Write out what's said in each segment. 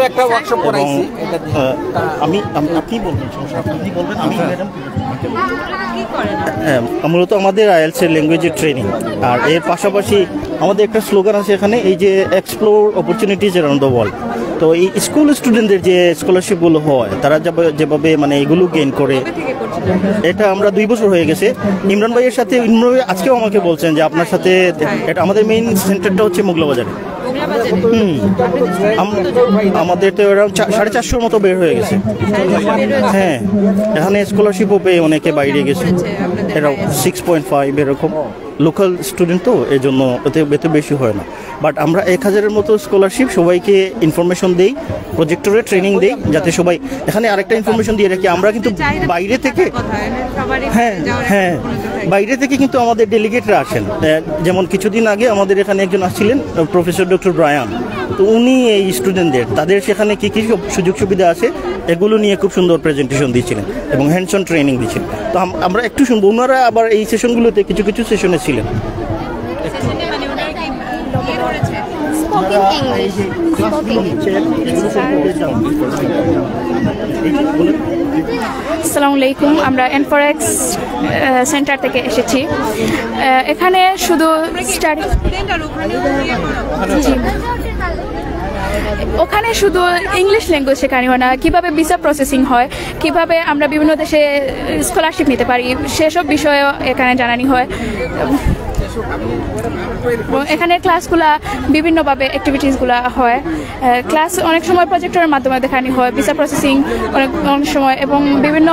একটা ওয়ার্কশপ করাইছি। আমি আপনি বলবেন, আপনি বলবেন। আমি ম্যাডাম মূলত আমাদের আইএলটিএস এর ল্যাঙ্গুয়েজের ট্রেনিং, আর এর পাশাপাশি আমাদের একটা স্লোগান আছে এখানে, এই যে explore opportunities around the world. তো এই স্কুল স্টুডেন্টদের যে স্কলারশিপগুলো হয়, তারা যেভাবে মানে এগুলো গেইন করে, এটা আমরা 2 বছর হয়ে গেছে। ইমরান ভাইয়ের সাথে আজকেও আমাকে বলছেন যে আপনার সাথে, এটা আমাদের মেইন সেন্টারটা হচ্ছে মোগলাবাজারে। আমাদের তো এরকম 450 মতো বের হয়ে গেছে। হ্যাঁ, এখানে স্কলারশিপও পেয়ে অনেকে বাইরে গেছে, এরা 6.5 এরকম। লোকাল স্টুডেন্ট তো, এই জন্য এতে বেশি হয় না। বাট আমরা 1000-এর মতো স্কলারশিপ সবাইকে ইনফরমেশন দেই, প্রজেক্টরে ট্রেনিং দেই, যাতে সবাই। এখানে আরেকটা ইনফরমেশন দিয়ে রাখি, আমরা কিন্তু বাইরে থেকে, হ্যাঁ বাইরে থেকে কিন্তু আমাদের ডেলিগেটরা আসেন। যেমন কিছুদিন আগে আমাদের এখানে একজন আসছিলেন, প্রফেসর ডক্টর ব্রায়ান। তো উনি এই স্টুডেন্টদের, তাদের সেখানে কী কী সুযোগ সুবিধা আছে এগুলো নিয়ে খুব সুন্দর প্রেজেন্টেশন দিয়েছিলেন এবং হ্যান্ডস অন ট্রেনিং দিচ্ছিলেন। তো আমরা একটু শুনবো, ওনারা আবার এই সেশনগুলোতে কিছু সেশনে ছিলেন। আসসালামু আলাইকুম, আমরা N4X সেন্টার থেকে এসেছি। এখানে শুধু ওখানে শুধু ইংলিশ ল্যাঙ্গুয়েজ শেখানো হয় না, কীভাবে ভিসা প্রসেসিং হয়, কিভাবে আমরা বিভিন্ন দেশে স্কলারশিপ নিতে পারি, সেসব বিষয়েও এখানে জানানো হয়। এখানে ক্লাসগুলা বিভিন্নভাবে অ্যাক্টিভিটিসগুলো হয়। ক্লাস অনেক সময় প্রজেক্টরের মাধ্যমে দেখানো হয়, ভিসা প্রসেসিং অনেক সময়, এবং বিভিন্ন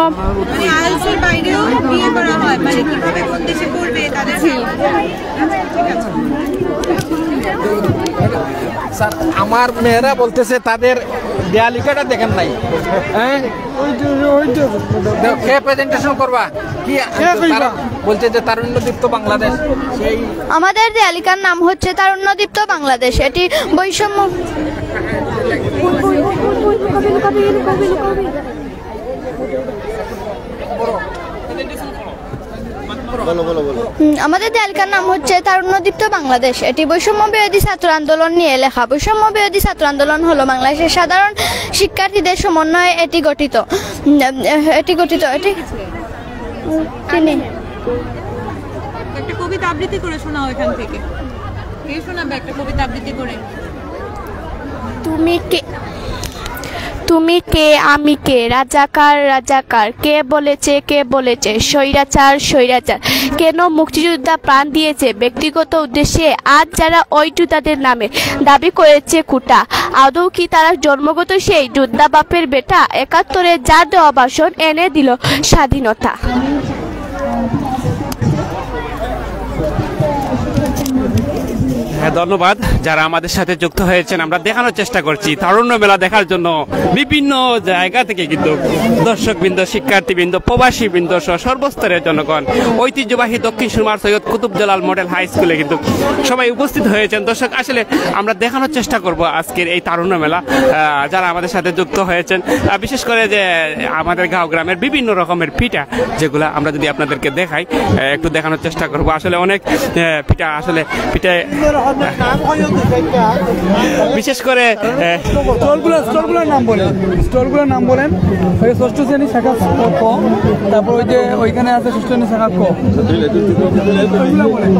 আমার মেয়েরা বলতেছে তাদের দেয়ালিকাটা দেখেন নাই। হ্যাঁ, কে প্রেজেন্টেশন করবা? কি বলছে যে তারুণ্যদীপ্ত বাংলাদেশ। আমাদের দেয়ালিকার নাম হচ্ছে তারুণ্যদীপ্ত বাংলাদেশ। এটি বৈষম্য আমাদের দেয়ালিকার নাম হচ্ছে তারুণ্যদীপ্ত বাংলাদেশ। এটি বৈষম্য বিরোধী ছাত্র আন্দোলন নিয়ে লেখা। বৈষম্য বিরোধী ছাত্র আন্দোলন হলো বাংলাদেশের সাধারণ শিক্ষার্থীদের সমন্বয়ে এটি গঠিত। এটি একটা কবিতা আবৃত্তি করে শোনাও এখান থেকে। কে শোনাবে একটা কবিতা আবৃত্তি করে? তুমি কে, আমি কে, রাজাকার রাজাকার, কে বলেছে স্বৈরাচার স্বৈরাচার, কেন মুক্তিযোদ্ধা প্রাণ দিয়েছে ব্যক্তিগত উদ্দেশ্যে, আজ যারা তাদের নামে দাবি করেছে কুটা, আদৌ কি তারা জন্মগত সেই যোদ্ধা বাপের বেটা? 71-এ যার দেওয়া ভাষণ এনে দিল স্বাধীনতা। ধন্যবাদ যারা আমাদের সাথে যুক্ত হয়েছেন। আমরা দেখানোর চেষ্টা করছি তারুণ্য মেলা দেখার জন্য বিভিন্ন জায়গা থেকে কিন্তু দর্শকবৃন্দ, শিক্ষার্থীবৃন্দ, প্রবাসীবৃন্দ সহ সর্বস্তরের জনগণ ঐতিহ্যবাহী দক্ষিণ সুরমার সৈয়দ কুতুব জালাল মডেল হাই স্কুলে কিন্তু সবাই উপস্থিত হয়েছেন। দর্শক, আসলে আমরা দেখানোর চেষ্টা করব আজকের এই তারুণ্য মেলা, যারা আমাদের সাথে যুক্ত হয়েছেন, বিশেষ করে যে আমাদের গাঁও গ্রামের বিভিন্ন রকমের পিঠা, যেগুলো আমরা যদি আপনাদেরকে দেখাই, একটু দেখানোর চেষ্টা করব। আসলে অনেক পিঠা, আসলে পিঠায় বিশেষ করে স্টলগুলোর নাম বলেন। ষষ্ঠ শ্রেণী শাখা ক, তারপর ওই যে ওইখানে আছে ষষ্ঠ শ্রেণী শাখা ক, বলেন।